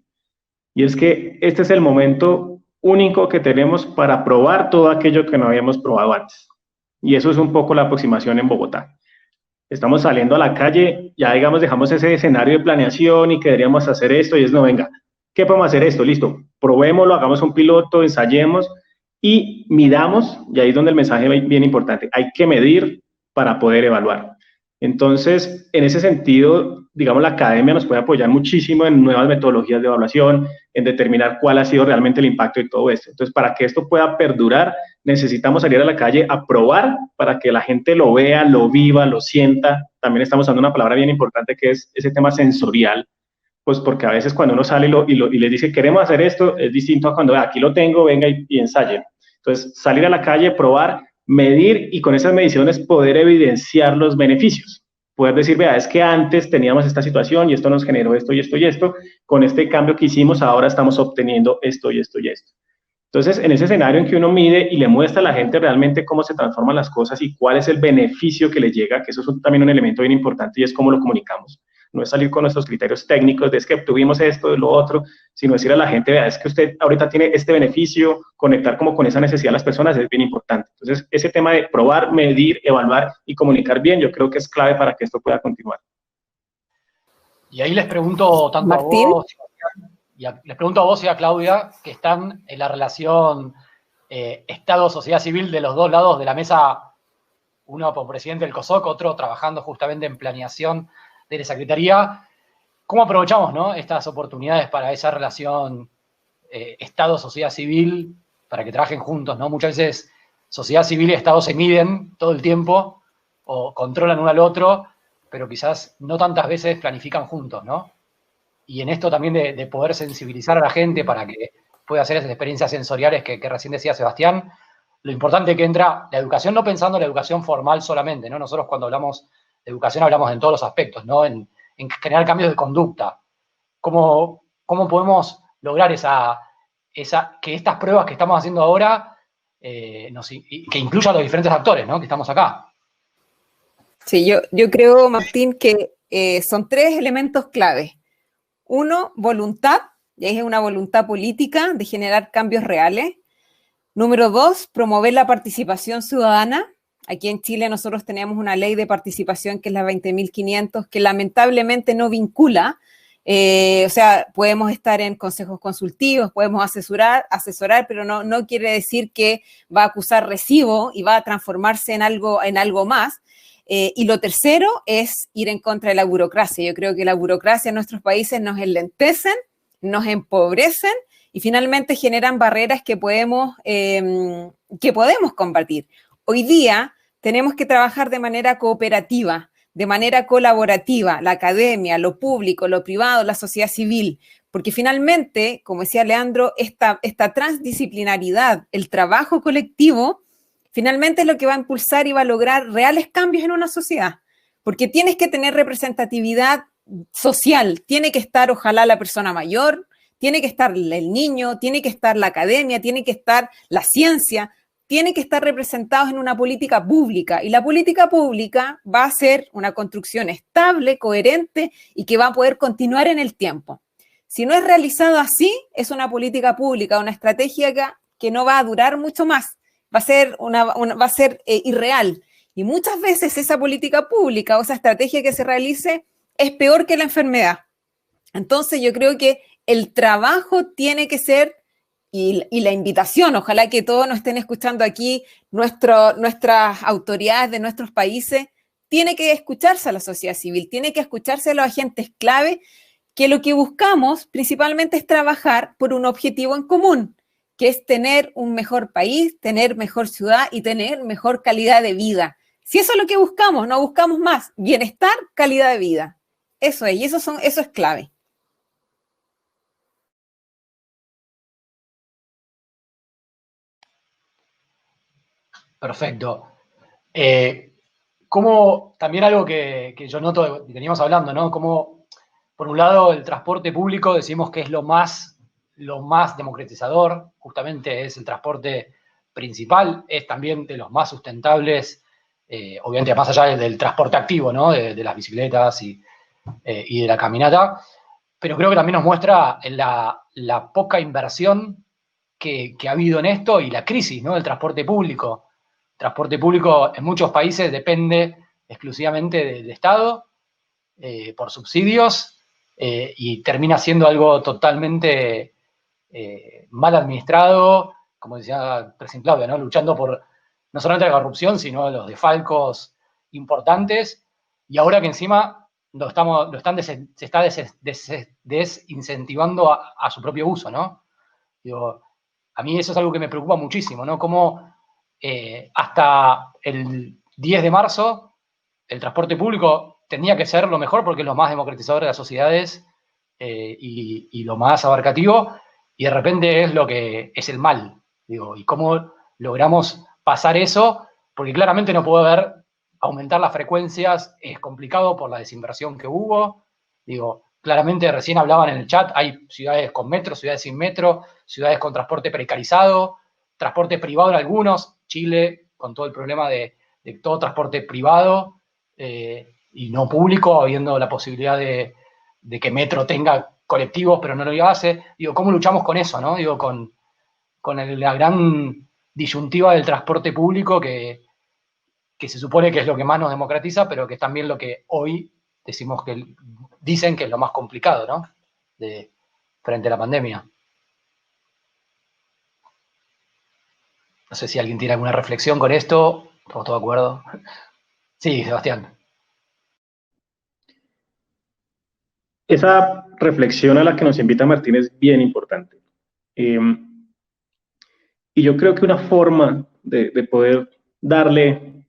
[SPEAKER 4] Y es que este es el momento único que tenemos para probar todo aquello que no habíamos probado antes. Y eso es un poco la aproximación en Bogotá. Estamos saliendo a la calle, ya digamos, dejamos ese escenario de planeación y que deberíamos hacer esto, y es no, venga, ¿qué podemos hacer esto? Listo, probémoslo, hagamos un piloto, ensayemos y midamos, y ahí es donde el mensaje es bien importante, hay que medir para poder evaluar. Entonces, en ese sentido, digamos, la academia nos puede apoyar muchísimo en nuevas metodologías de evaluación, en determinar cuál ha sido realmente el impacto de todo esto. Entonces, para que esto pueda perdurar, necesitamos salir a la calle a probar para que la gente lo vea, lo viva, lo sienta. También estamos usando una palabra bien importante que es ese tema sensorial, pues porque a veces cuando uno sale y les dice queremos hacer esto, es distinto a cuando aquí lo tengo, venga y ensayen. Entonces, salir a la calle, probar, medir y con esas mediciones poder evidenciar los beneficios. Poder decir, vea, es que antes teníamos esta situación y esto nos generó esto y esto y esto. Con este cambio que hicimos, ahora estamos obteniendo esto y esto y esto. Entonces, en ese escenario en que uno mide y le muestra a la gente realmente cómo se transforman las cosas y cuál es el beneficio que le llega, que eso es también un elemento bien importante y es cómo lo comunicamos. No es salir con nuestros criterios técnicos de es que tuvimos esto, de lo otro, sino decir a la gente, vea, es que usted ahorita tiene este beneficio, conectar como con esa necesidad de las personas es bien importante. Entonces, ese tema de probar, medir, evaluar y comunicar bien, yo creo que es clave para que esto pueda continuar.
[SPEAKER 1] Y ahí les pregunto tanto
[SPEAKER 3] Martín.
[SPEAKER 1] a vos, les pregunto a vos y a Claudia, que están en la relación Estado-sociedad civil de los dos lados de la mesa, uno como presidente del COSOC, otro trabajando justamente en planeación de la Secretaría. ¿Cómo aprovechamos, ¿no?, estas oportunidades para esa relación Estado-sociedad civil, para que trabajen juntos, ¿no? Muchas veces sociedad civil y Estado se miden todo el tiempo o controlan uno al otro, pero quizás no tantas veces planifican juntos, ¿no? Y en esto también de poder sensibilizar a la gente para que pueda hacer esas experiencias sensoriales que recién decía Sebastián, lo importante que entra la educación, no pensando en la educación formal solamente, ¿no? Nosotros cuando hablamos de educación hablamos en todos los aspectos, ¿no? En generar cambios de conducta. ¿Cómo podemos lograr que estas pruebas que estamos haciendo ahora que incluyan a los diferentes actores, ¿no?, que estamos acá?
[SPEAKER 3] Sí, yo creo, Martín, que son 3 elementos clave. 1, voluntad, y ahí es una voluntad política de generar cambios reales. Número 2, promover la participación ciudadana. Aquí en Chile nosotros tenemos una ley de participación que es la 20.500, que lamentablemente no vincula. O sea, podemos estar en consejos consultivos, podemos asesorar, pero no quiere decir que va a acusar recibo y va a transformarse en algo más. Y lo tercero es ir en contra de la burocracia. Yo creo que la burocracia en nuestros países nos enlentecen, nos empobrecen y finalmente generan barreras que podemos combatir. Hoy día tenemos que trabajar de manera cooperativa, de manera colaborativa, la academia, lo público, lo privado, la sociedad civil, porque finalmente, como decía Leandro, esta transdisciplinaridad, el trabajo colectivo, finalmente es lo que va a impulsar y va a lograr reales cambios en una sociedad, porque tienes que tener representatividad social, tiene que estar ojalá la persona mayor, tiene que estar el niño, tiene que estar la academia, tiene que estar la ciencia, tiene que estar representados en una política pública, y la política pública va a ser una construcción estable, coherente y que va a poder continuar en el tiempo. Si no es realizado así, es una política pública, una estrategia que no va a durar mucho más, va a ser irreal. Y muchas veces esa política pública o esa estrategia que se realice es peor que la enfermedad. Entonces yo creo que el trabajo tiene que ser, y la invitación, ojalá que todos nos estén escuchando aquí, nuestras autoridades de nuestros países, tiene que escucharse a la sociedad civil, tiene que escucharse a los agentes clave, que lo que buscamos principalmente es trabajar por un objetivo en común, que es tener un mejor país, tener mejor ciudad y tener mejor calidad de vida. Si eso es lo que buscamos, no buscamos más, bienestar, calidad de vida. Eso es, y eso es clave.
[SPEAKER 1] Perfecto. Como también algo que yo noto, y veníamos hablando, ¿no? Como, por un lado, el transporte público decimos que es lo más democratizador, justamente es el transporte principal, es también de los más sustentables, obviamente más allá del transporte activo, ¿no? De las bicicletas y de la caminata, pero creo que también nos muestra la poca inversión que ha habido en esto y la crisis, ¿no?, del transporte público. El transporte público en muchos países depende exclusivamente del Estado, por subsidios, y termina siendo algo totalmente mal administrado, como decía el presidente Claudia, ¿no?, luchando por no solamente la corrupción, sino los desfalcos importantes, y ahora que encima se está desincentivando a su propio uso, ¿no? Digo, a mí eso es algo que me preocupa muchísimo, ¿no? Cómo hasta el 10 de marzo el transporte público tenía que ser lo mejor porque es lo más democratizador de las sociedades y lo más abarcativo, y de repente es lo que es el mal. Digo, ¿y cómo logramos pasar eso? Porque claramente no puede haber, aumentar las frecuencias es complicado por la desinversión que hubo. Digo, claramente recién hablaban en el chat, hay ciudades con metro, ciudades sin metro, ciudades con transporte precarizado, transporte privado en algunos, Chile con todo el problema de todo transporte privado y no público, habiendo la posibilidad de que Metro tenga colectivos, pero no lo hace. Digo, ¿cómo luchamos con eso, no? Digo, con la gran disyuntiva del transporte público que se supone que es lo que más nos democratiza, pero que es también lo que hoy dicen que es lo más complicado, ¿no? Frente a la pandemia. No sé si alguien tiene alguna reflexión con esto. ¿Estamos todos de acuerdo? Sí, Sebastián.
[SPEAKER 4] Esa reflexión a la que nos invita Martín es bien importante. Y yo creo que una forma de poder darle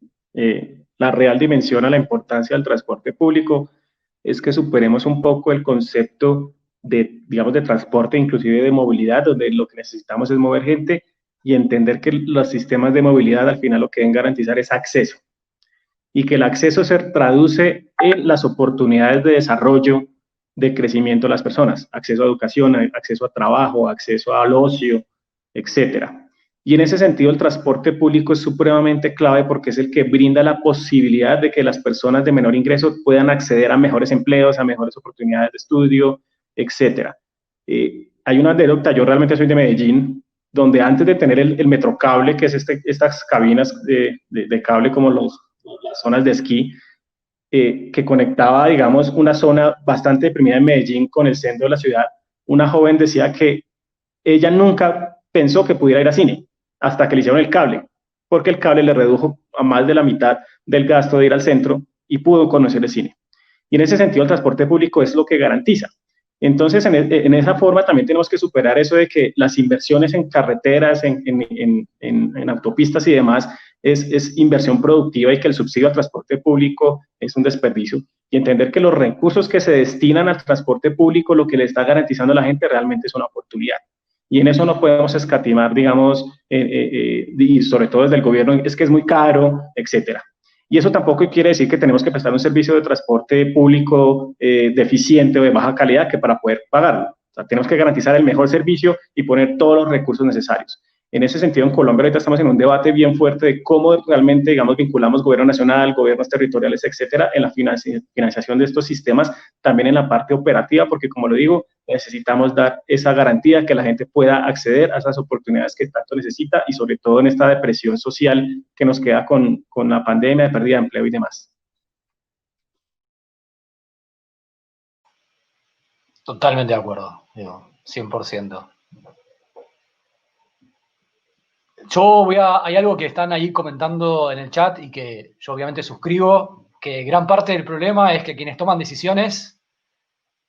[SPEAKER 4] la real dimensión a la importancia del transporte público es que superemos un poco el concepto de, digamos, de transporte, inclusive de movilidad, donde lo que necesitamos es mover gente y entender que los sistemas de movilidad al final lo que deben garantizar es acceso y que el acceso se traduce en las oportunidades de desarrollo, de crecimiento de las personas, acceso a educación, acceso a trabajo, acceso al ocio, etcétera. Y en ese sentido el transporte público es supremamente clave porque es el que brinda la posibilidad de que las personas de menor ingreso puedan acceder a mejores empleos, a mejores oportunidades de estudio, etcétera. Hay una anécdota, yo realmente soy de Medellín, donde antes de tener el metrocable, que es estas cabinas de cable como las zonas de esquí, que conectaba, digamos, una zona bastante deprimida en Medellín con el centro de la ciudad, una joven decía que ella nunca pensó que pudiera ir a cine hasta que le hicieron el cable, porque el cable le redujo a más de la mitad del gasto de ir al centro y pudo conocer el cine. Y en ese sentido el transporte público es lo que garantiza. Entonces, en esa forma también tenemos que superar eso de que las inversiones en carreteras, en autopistas y demás, es inversión productiva y que el subsidio al transporte público es un desperdicio. Y entender que los recursos que se destinan al transporte público, lo que le está garantizando a la gente realmente es una oportunidad. Y en eso no podemos escatimar, digamos, y sobre todo desde el gobierno, es que es muy caro, etcétera. Y eso tampoco quiere decir que tenemos que prestar un servicio de transporte público deficiente o de baja calidad que para poder pagarlo. O sea, tenemos que garantizar el mejor servicio y poner todos los recursos necesarios. En ese sentido, en Colombia ahorita estamos en un debate bien fuerte de cómo realmente, digamos, vinculamos gobierno nacional, gobiernos territoriales, etcétera, en la financiación de estos sistemas, también en la parte operativa, porque como lo digo, necesitamos dar esa garantía que la gente pueda acceder a esas oportunidades que tanto necesita y sobre todo en esta depresión social que nos queda con la pandemia, de pérdida de empleo y demás.
[SPEAKER 1] Totalmente de acuerdo, digo, 100%. Hay algo que están ahí comentando en el chat y que yo obviamente suscribo, que gran parte del problema es que quienes toman decisiones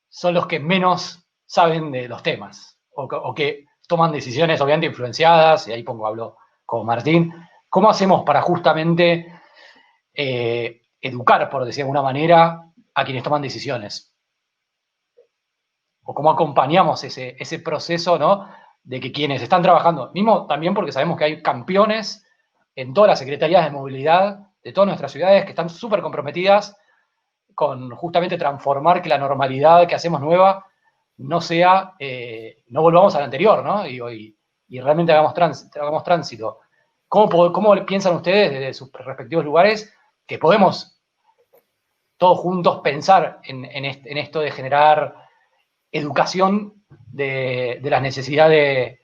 [SPEAKER 1] son los que menos saben de los temas o que toman decisiones obviamente influenciadas, y ahí hablo como Martín. ¿Cómo hacemos para justamente educar, por decir de alguna manera, a quienes toman decisiones? O cómo acompañamos ese proceso, ¿no? De que quienes están trabajando, mismo también porque sabemos que hay campeones en todas las secretarías de movilidad de todas nuestras ciudades que están súper comprometidas con justamente transformar que la normalidad que hacemos nueva no volvamos a la anterior, ¿no? Y realmente hagamos tránsito. ¿Cómo piensan ustedes desde sus respectivos lugares que podemos todos juntos pensar en esto de generar educación de la necesidad de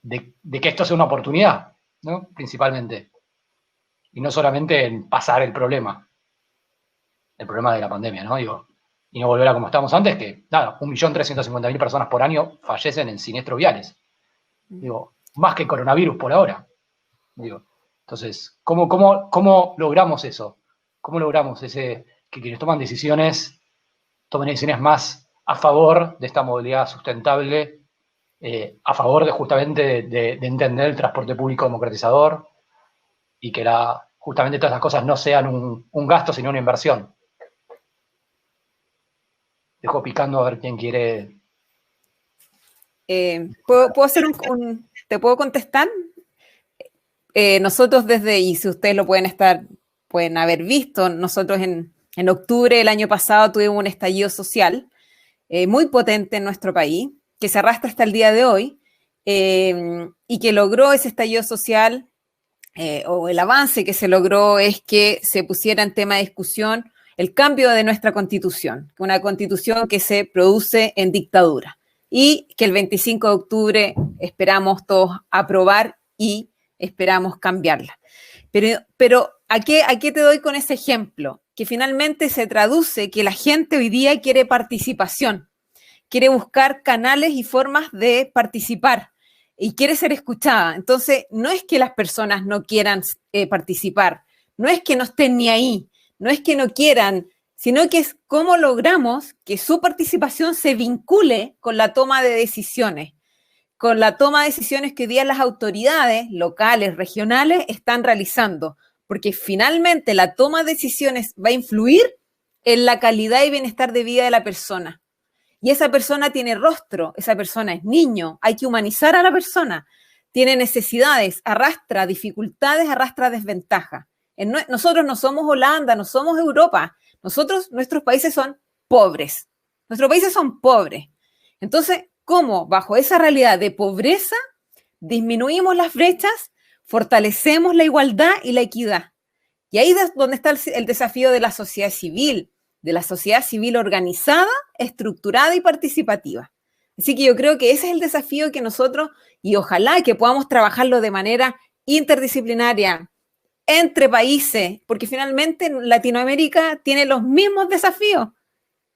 [SPEAKER 1] que esto sea una oportunidad, ¿no? Principalmente. Y no solamente en pasar el problema de la pandemia, ¿no? Digo, y no volver a como estábamos antes, que nada, 1.350.000 personas por año fallecen en siniestros viales. Digo, más que coronavirus por ahora. Digo, entonces, ¿cómo logramos eso? ¿Cómo logramos que quienes toman decisiones tomen decisiones más a favor de esta movilidad sustentable, a favor de justamente de entender el transporte público democratizador y que justamente todas las cosas no sean un gasto, sino una inversión? Dejo picando a ver quién quiere.
[SPEAKER 3] ¿Puedo hacer ¿te puedo contestar? Nosotros y si ustedes lo pueden haber visto, nosotros en octubre del año pasado tuvimos un estallido social muy potente en nuestro país, que se arrastra hasta el día de hoy, y que logró ese estallido social, o el avance que se logró es que se pusiera en tema de discusión el cambio de nuestra constitución, una constitución que se produce en dictadura y que el 25 de octubre esperamos todos aprobar y esperamos cambiarla. Pero ¿a qué te doy con ese ejemplo? Que finalmente se traduce que la gente hoy día quiere participación, quiere buscar canales y formas de participar y quiere ser escuchada. Entonces, no es que las personas no quieran participar, no es que no estén ni ahí, no es que no quieran, sino que es cómo logramos que su participación se vincule con la toma de decisiones, con la toma de decisiones que hoy día las autoridades locales, regionales, están realizando, porque finalmente la toma de decisiones va a influir en la calidad y bienestar de vida de la persona. Y esa persona tiene rostro, esa persona es niño, hay que humanizar a la persona, tiene necesidades, arrastra dificultades, arrastra desventajas. Nosotros no somos Holanda, no somos Europa, nuestros países son pobres, nuestros países son pobres. Entonces, ¿cómo bajo esa realidad de pobreza disminuimos las brechas, fortalecemos la igualdad y la equidad? Y ahí es donde está el desafío de la sociedad civil organizada, estructurada y participativa. Así que yo creo que ese es el desafío que nosotros, y ojalá que podamos trabajarlo de manera interdisciplinaria, entre países, porque finalmente Latinoamérica tiene los mismos desafíos.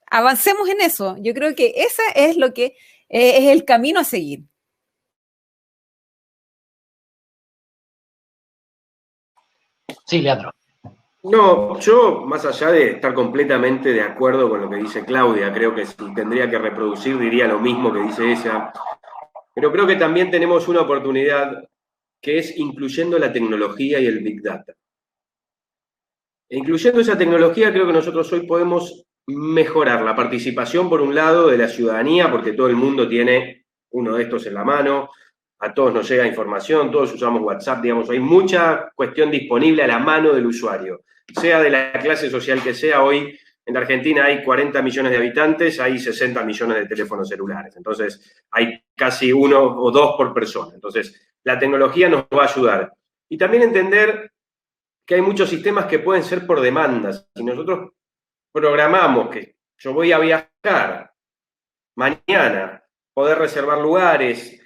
[SPEAKER 3] Avancemos en eso. Yo creo que ese es lo que es el camino a seguir.
[SPEAKER 1] Sí, Leandro.
[SPEAKER 2] No, yo, más allá de estar completamente de acuerdo con lo que dice Claudia, creo que si tendría que reproducir diría lo mismo que dice ella, pero creo que también tenemos una oportunidad que es incluyendo la tecnología y el Big Data. E incluyendo esa tecnología, creo que nosotros hoy podemos mejorar la participación, por un lado, de la ciudadanía, porque todo el mundo tiene uno de estos en la mano, a todos nos llega información, todos usamos WhatsApp, digamos, hay mucha cuestión disponible a la mano del usuario, sea de la clase social que sea. Hoy en la Argentina hay 40 millones de habitantes, hay 60 millones de teléfonos celulares, entonces hay casi 1 o 2 por persona. Entonces, la tecnología nos va a ayudar. Y también entender que hay muchos sistemas que pueden ser por demandas. Si nosotros programamos que yo voy a viajar mañana, poder reservar lugares,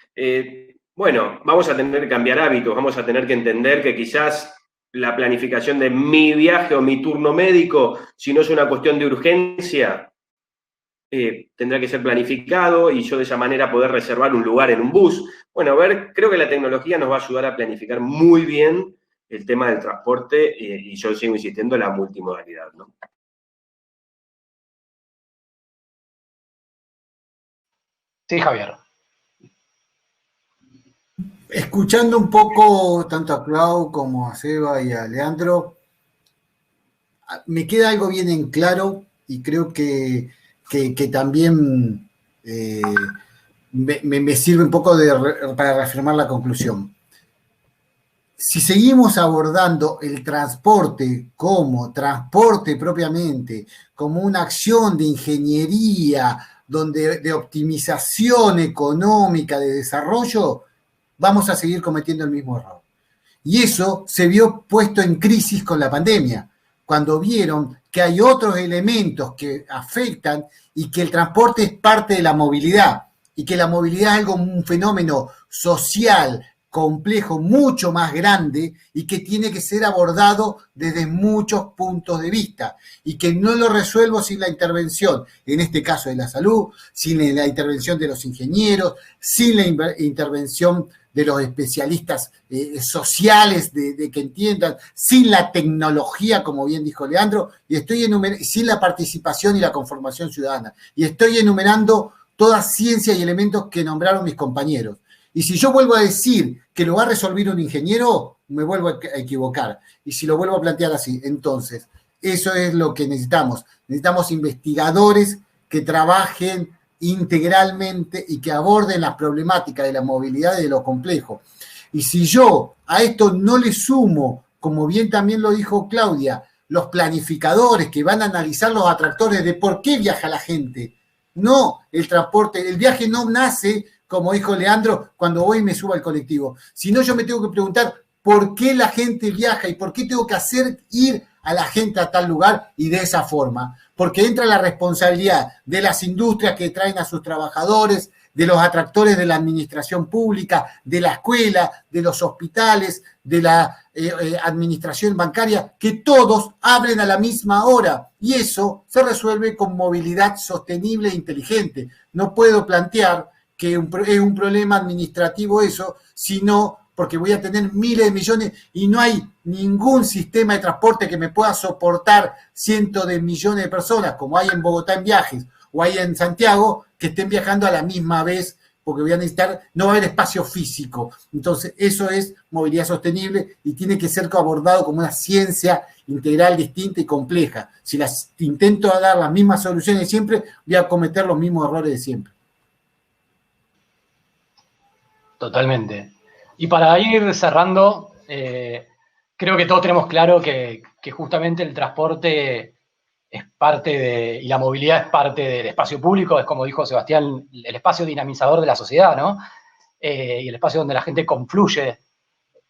[SPEAKER 2] bueno, vamos a tener que cambiar hábitos, vamos a tener que entender que quizás la planificación de mi viaje o mi turno médico, si no es una cuestión de urgencia, tendrá que ser planificado y yo de esa manera poder reservar un lugar en un bus. Bueno, a ver, creo que la tecnología nos va a ayudar a planificar muy bien el tema del transporte y yo sigo insistiendo en la multimodalidad, ¿no?
[SPEAKER 1] Sí, Javier.
[SPEAKER 5] Escuchando un poco tanto a Clau como a Seba y a Leandro, me queda algo bien en claro y creo que también me sirve un poco para reafirmar la conclusión. Si seguimos abordando el transporte como transporte propiamente, como una acción de ingeniería, de optimización económica, de desarrollo, vamos a seguir cometiendo el mismo error. Y eso se vio puesto en crisis con la pandemia, cuando vieron que hay otros elementos que afectan y que el transporte es parte de la movilidad, y que la movilidad es un fenómeno social, complejo, mucho más grande y que tiene que ser abordado desde muchos puntos de vista y que no lo resuelvo sin la intervención, en este caso de la salud, sin la intervención de los ingenieros, sin la intervención de los especialistas sociales de que entiendan, sin la tecnología, como bien dijo Leandro, y sin la participación y la conformación ciudadana. Y estoy enumerando toda ciencia y elementos que nombraron mis compañeros. Y si yo vuelvo a decir que lo va a resolver un ingeniero, me vuelvo a equivocar. Y si lo vuelvo a plantear así, entonces, eso es lo que necesitamos. Necesitamos investigadores que trabajen integralmente y que aborden las problemáticas de la movilidad y de lo complejo. Y si yo a esto no le sumo, como bien también lo dijo Claudia, los planificadores que van a analizar los atractores de por qué viaja la gente, No, el transporte, el viaje no nace, como dijo Leandro, cuando voy y me subo al colectivo. Sino yo me tengo que preguntar por qué la gente viaja y por qué tengo que hacer ir a la gente a tal lugar y de esa forma. Porque entra la responsabilidad de las industrias que traen a sus trabajadores, de los atractores de la administración pública, de la escuela, de los hospitales, de la administración bancaria, que todos abren a la misma hora. Y eso se resuelve con movilidad sostenible e inteligente. No puedo plantear que es un problema administrativo eso, sino porque voy a tener miles de millones y no hay ningún sistema de transporte que me pueda soportar cientos de millones de personas, como hay en Bogotá en viajes, o hay en Santiago, que estén viajando a la misma vez, porque voy a necesitar, no va a haber espacio físico. Entonces, eso es movilidad sostenible y tiene que ser abordado como una ciencia integral, distinta y compleja. Si intento dar las mismas soluciones de siempre, voy a cometer los mismos errores de siempre.
[SPEAKER 1] Totalmente. Y para ir cerrando, creo que todos tenemos claro que justamente el transporte es parte de, y la movilidad es parte del espacio público, es como dijo Sebastián, el espacio dinamizador de la sociedad, ¿no? Y el espacio donde la gente confluye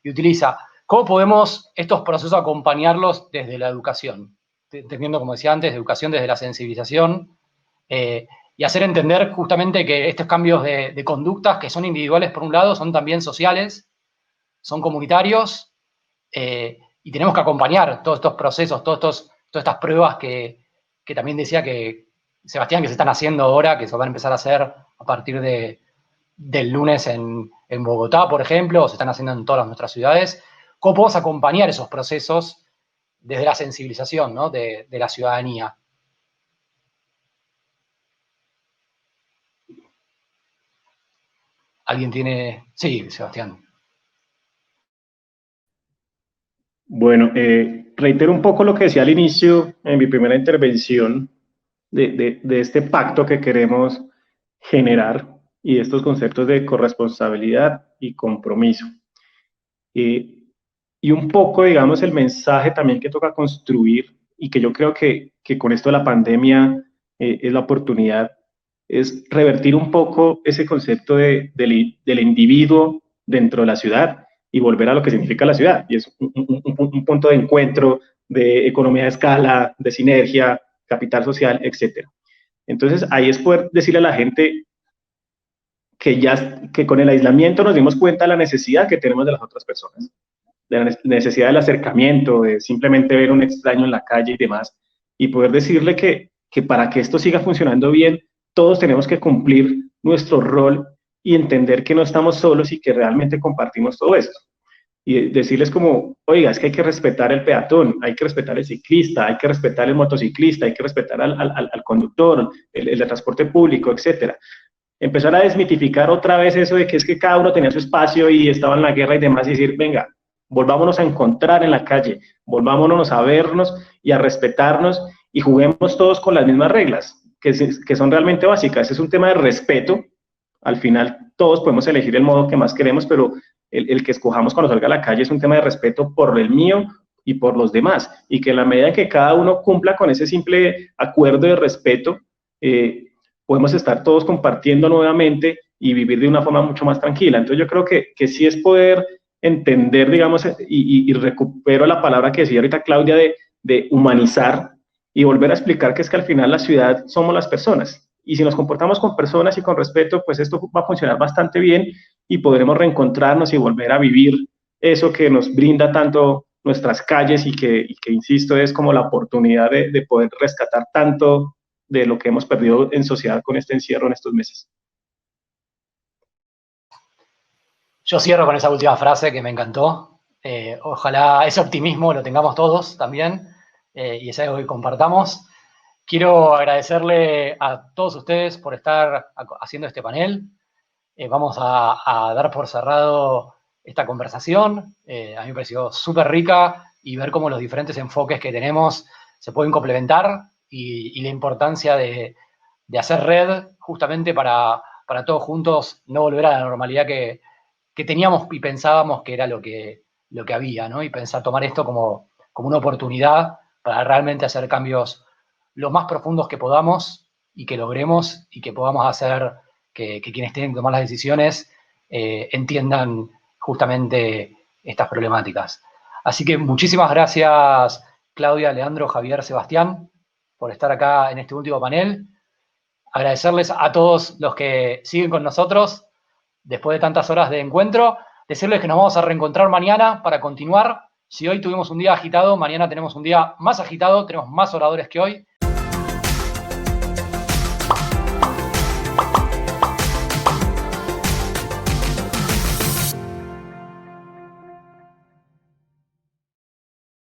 [SPEAKER 1] y utiliza. ¿Cómo podemos estos procesos acompañarlos desde la educación? Entendiendo, como decía antes, educación desde la sensibilización, y hacer entender justamente que estos cambios de conductas que son individuales por un lado, son también sociales, son comunitarios, y tenemos que acompañar todos estos procesos, todas estas pruebas que también decía que Sebastián, que se están haciendo ahora, que se van a empezar a hacer a partir del lunes en Bogotá, por ejemplo, o se están haciendo en todas nuestras ciudades. ¿Cómo podemos acompañar esos procesos desde la sensibilización, ¿no? de la ciudadanía? ¿Alguien tiene...? Sí, Sebastián.
[SPEAKER 4] Bueno, reitero un poco lo que decía al inicio en mi primera intervención de este pacto que queremos generar y estos conceptos de corresponsabilidad y compromiso. Y un poco, digamos, el mensaje también que toca construir y que yo creo que con esto de la pandemia es la oportunidad, es revertir un poco ese concepto del individuo dentro de la ciudad y volver a lo que significa la ciudad. Y es un punto de encuentro, de economía de escala, de sinergia, capital social, etc. Entonces, ahí es poder decirle a la gente que con el aislamiento nos dimos cuenta de la necesidad que tenemos de las otras personas, de la necesidad del acercamiento, de simplemente ver un extraño en la calle y demás, y poder decirle que para que esto siga funcionando bien, todos tenemos que cumplir nuestro rol y entender que no estamos solos y que realmente compartimos todo esto. Y decirles como, oiga, es que hay que respetar el peatón, hay que respetar el ciclista, hay que respetar el motociclista, hay que respetar al conductor, el de transporte público, etcétera. Empezar a desmitificar otra vez eso de que es que cada uno tenía su espacio y estaba en la guerra y demás, y decir, venga, volvámonos a encontrar en la calle, volvámonos a vernos y a respetarnos y juguemos todos con las mismas reglas, que son realmente básicas. Es un tema de respeto. Al final todos podemos elegir el modo que más queremos, pero el que escojamos cuando salga a la calle es un tema de respeto por el mío y por los demás, y que en la medida en que cada uno cumpla con ese simple acuerdo de respeto, podemos estar todos compartiendo nuevamente y vivir de una forma mucho más tranquila. Entonces yo creo que sí es poder entender, digamos, y recupero la palabra que decía ahorita Claudia de humanizar y volver a explicar que es que al final la ciudad somos las personas. Y si nos comportamos con personas y con respeto, pues esto va a funcionar bastante bien y podremos reencontrarnos y volver a vivir eso que nos brinda tanto nuestras calles y que insisto, es como la oportunidad de poder rescatar tanto de lo que hemos perdido en sociedad con este encierro en estos meses.
[SPEAKER 1] Yo cierro con esa última frase que me encantó. Ojalá ese optimismo lo tengamos todos también, y es algo que compartamos. Quiero agradecerle a todos ustedes por estar haciendo este panel. Vamos a dar por cerrado esta conversación. A mí me pareció súper rica y ver cómo los diferentes enfoques que tenemos se pueden complementar y la importancia de hacer red justamente para todos juntos no volver a la normalidad que teníamos y pensábamos que era lo que había, ¿no? Y tomar esto como una oportunidad para realmente hacer cambios lo más profundos que podamos y que logremos y que podamos hacer que quienes tienen que tomar las decisiones entiendan justamente estas problemáticas. Así que muchísimas gracias, Claudia, Leandro, Javier, Sebastián, por estar acá en este último panel. Agradecerles a todos los que siguen con nosotros después de tantas horas de encuentro. Decirles que nos vamos a reencontrar mañana para continuar. Si hoy tuvimos un día agitado, mañana tenemos un día más agitado, tenemos más oradores que hoy.